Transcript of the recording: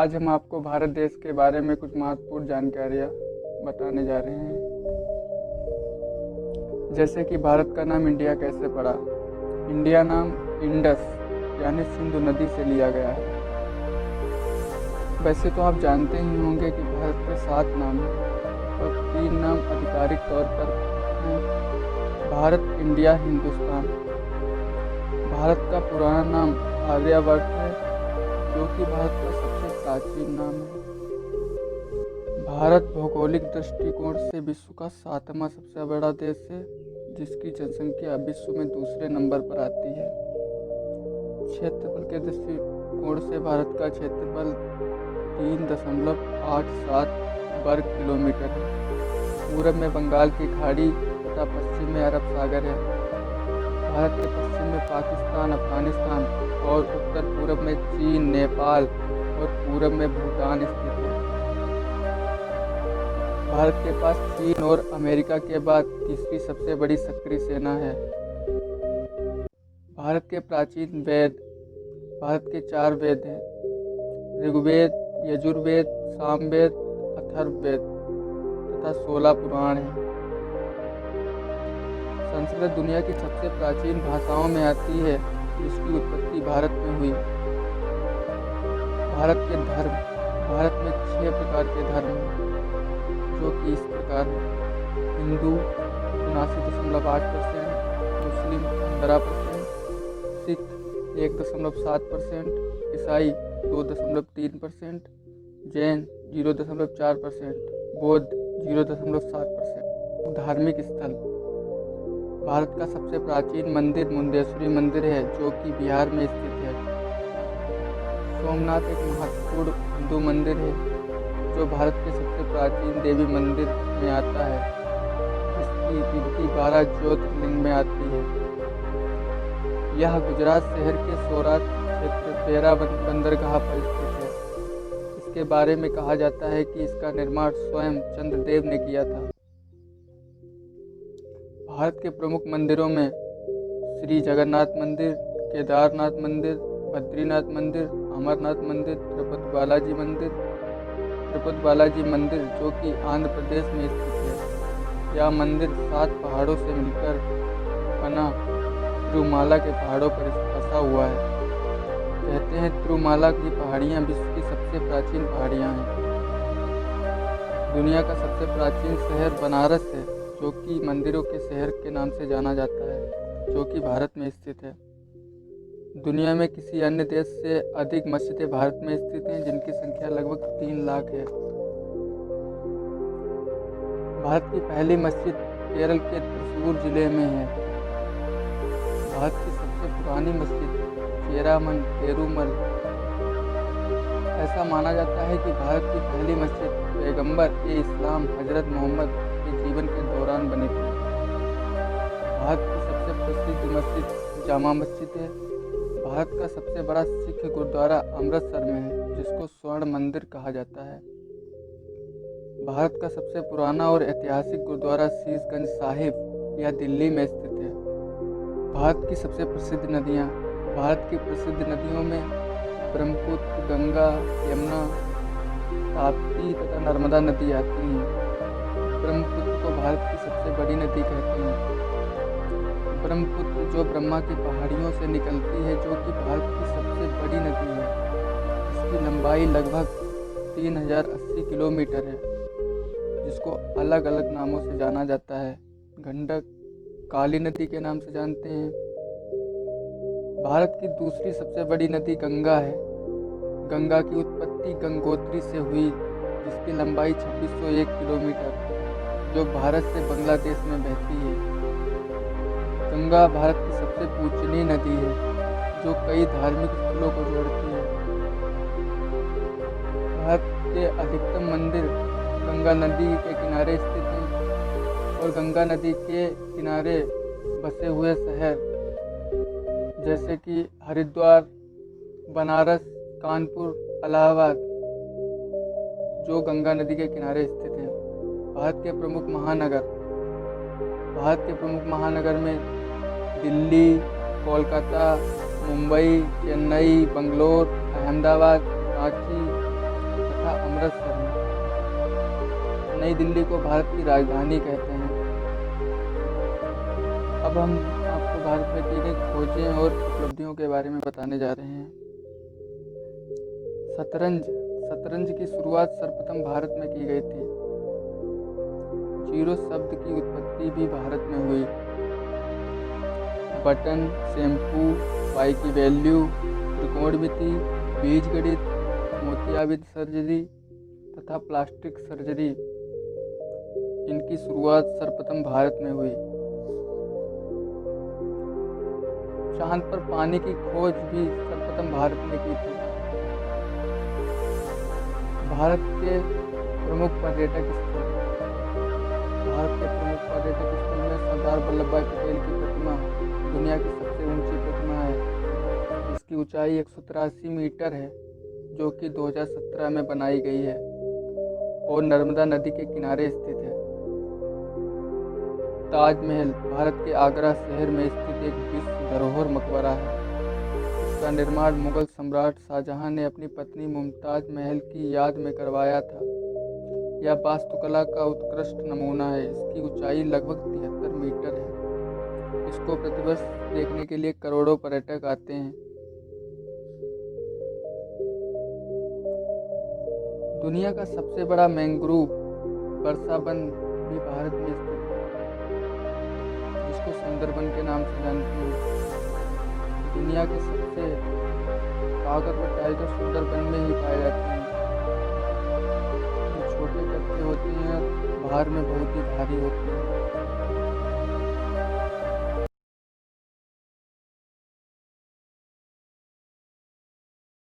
आज हम आपको भारत देश के बारे में कुछ महत्वपूर्ण जानकारियाँ बताने जा रहे हैं। जैसे कि भारत का नाम इंडिया कैसे पड़ा। इंडिया नाम इंडस यानी सिंधु नदी से लिया गया है। वैसे तो आप जानते ही होंगे कि भारत के 7 नाम हैं और 3 नाम आधिकारिक तौर पर हैं। भारत, इंडिया, हिंदुस्तान। भारत का पुराना नाम आर्यवर्त है, जो कि भारत का सबसे प्राचीन नाम है। भारत भौगोलिक दृष्टिकोण से विश्व का 7वां सबसे बड़ा देश है, जिसकी जनसंख्या विश्व में दूसरे नंबर पर आती है। क्षेत्रफल के दृष्टिकोण से भारत का क्षेत्रफल 3.87 वर्ग किलोमीटर है। पूरब में बंगाल की खाड़ी तथा पश्चिम में अरब सागर है। भारत के पश्चिम में पाकिस्तान, अफगानिस्तान और उत्तर पूरब में चीन, नेपाल और पूरब में भूटान स्थित है। भारत के पास चीन और अमेरिका के बाद तीसरी सबसे बड़ी सक्रिय सेना है। भारत के प्राचीन वेद। भारत के 4 वेद हैं: ऋग्वेद, यजुर्वेद, सामवेद, अथर्ववेद तथा 16 पुराण हैं। संस्कृत दुनिया की सबसे प्राचीन भाषाओं में आती है, जिसकी उत्पत्ति भारत में हुई। भारत के धर्म। भारत में 6 प्रकार के धर्म हैं, जो कि इस प्रकार हैं: हिंदू 79.8%, मुस्लिम 15%, सिख 1.7%, ईसाई 2.3%, जैन 0.4%, बौद्ध 0.7%। धार्मिक स्थल। भारत का सबसे प्राचीन मंदिर मुंडेश्वरी मंदिर है, जो कि बिहार में स्थित है। सोमनाथ एक महत्वपूर्ण हिंदू मंदिर है, जो भारत के सबसे प्राचीन देवी मंदिर में आता है। इसकी गिनती 12 ज्योतिर्लिंग में आती है। यह गुजरात शहर के सौराष्ट्र क्षेत्र पेरा बंदरगाह पर स्थित है। इसके बारे में कहा जाता है कि इसका निर्माण स्वयं चंद्रदेव ने किया था। भारत के प्रमुख मंदिरों में श्री जगन्नाथ मंदिर, केदारनाथ मंदिर, बद्रीनाथ मंदिर, अमरनाथ मंदिर, तिरुपति बालाजी मंदिर जो कि आंध्र प्रदेश में स्थित है। यह मंदिर 7 पहाड़ों से मिलकर बना तिरुमाला के पहाड़ों पर बसा हुआ है। कहते हैं तिरुमाला की पहाड़ियाँ विश्व की सबसे प्राचीन पहाड़ियाँ हैं। दुनिया का सबसे प्राचीन शहर बनारस है, जो कि मंदिरों के शहर के नाम से जाना जाता है, जो कि भारत में स्थित है। दुनिया में किसी अन्य देश से अधिक मस्जिदें भारत में स्थित हैं, जिनकी संख्या लगभग 3 लाख है। भारत की पहली मस्जिद केरल के त्रिशूर जिले में है। भारत की सबसे पुरानी मस्जिद चेरामन पेरुमल। ऐसा माना जाता है कि भारत की पहली मस्जिद पैगंबर-ए-इस्लाम हजरत मोहम्मद के जीवन के दौरान बनी थी। भारत की सबसे प्रसिद्ध मस्जिद जामा मस्जिद है। भारत का सबसे बड़ा सिख गुरुद्वारा अमृतसर में है, जिसको स्वर्ण मंदिर कहा जाता है। भारत का सबसे पुराना और ऐतिहासिक गुरुद्वारा शीशगंज साहिब यह दिल्ली में स्थित है। भारत की सबसे प्रसिद्ध नदियाँ। भारत की प्रसिद्ध नदियों में ब्रह्मपुत्र, गंगा, यमुना, ताप्ती तथा नर्मदा नदी आती हैं। ब्रह्मपुत्र को भारत की सबसे बड़ी नदी कहते हैं। ब्रह्मपुत्र जो ब्रह्मा की पहाड़ियों से निकलती है, जो कि भारत की सबसे बड़ी नदी है। इसकी लंबाई लगभग 3080 किलोमीटर है, जिसको अलग अलग नामों से जाना जाता है। गंडक, काली नदी के नाम से जानते हैं। भारत की दूसरी सबसे बड़ी नदी गंगा है। गंगा की उत्पत्ति गंगोत्री से हुई, जिसकी लंबाई 2601 किलोमीटर, जो भारत से बांग्लादेश में बहती है। गंगा भारत की सबसे पूजनीय नदी है, जो कई धार्मिक स्थलों को जोड़ती है। भारत के अधिकतम मंदिर गंगा नदी के किनारे स्थित हैं और गंगा नदी के किनारे बसे हुए शहर जैसे कि हरिद्वार, बनारस, कानपुर, इलाहाबाद, जो गंगा नदी के किनारे स्थित हैं। भारत के प्रमुख महानगर। भारत के प्रमुख महानगर में दिल्ली, कोलकाता, मुंबई, चेन्नई, बंगलोर, अहमदाबाद, रांची, नई दिल्ली को भारत की राजधानी कहते हैं। अब हम आपको भारत में की गई खोजें और उपलब्धियों के बारे में बताने जा रहे हैं। शतरंज की शुरुआत सर्वप्रथम भारत में की गई थी। जीरो शब्द की उत्पत्ति भी भारत में हुई। बटन, शैम्पू, पाई की वैल्यू, त्रिकोणमिति, बीजगणित, मोतियाबिंद सर्जरी तथा प्लास्टिक सर्जरी, इनकी शुरुआत सर्वप्रथम भारत में हुई। चांद पर पानी की खोज भी सर्वप्रथम भारत ने की थी। भारत के प्रमुख पर्यटक स्थल में सरदार वल्लभ भाई पटेल की प्रतिमा दुनिया की सबसे ऊंची प्रतिमा है। इसकी ऊंचाई 183 मीटर है, जो कि 2017 में बनाई गई है और नर्मदा नदी के किनारे स्थित है। ताजमहल भारत के आगरा शहर में स्थित एक विश्व धरोहर मकबरा है। इसका निर्माण मुगल सम्राट शाहजहां ने अपनी पत्नी मुमताज महल की याद में करवाया था। यह वास्तुकला का उत्कृष्ट नमूना है। इसकी ऊंचाई लगभग 73 मीटर है। इसको प्रतिवर्ष देखने के लिए करोड़ों पर्यटक आते हैं। दुनिया का सबसे बड़ा मैंग्रोव वर्षावन भी भारत में स्थित है, जिसको सुंदरबन के नाम से जानते हैं। दुनिया के सबसे ताकतवर टाइगर सुंदरबन में ही पाए जाते हैं। जो छोटे करते होते हैं और बाहर में बहुत ही भारी होते हैं।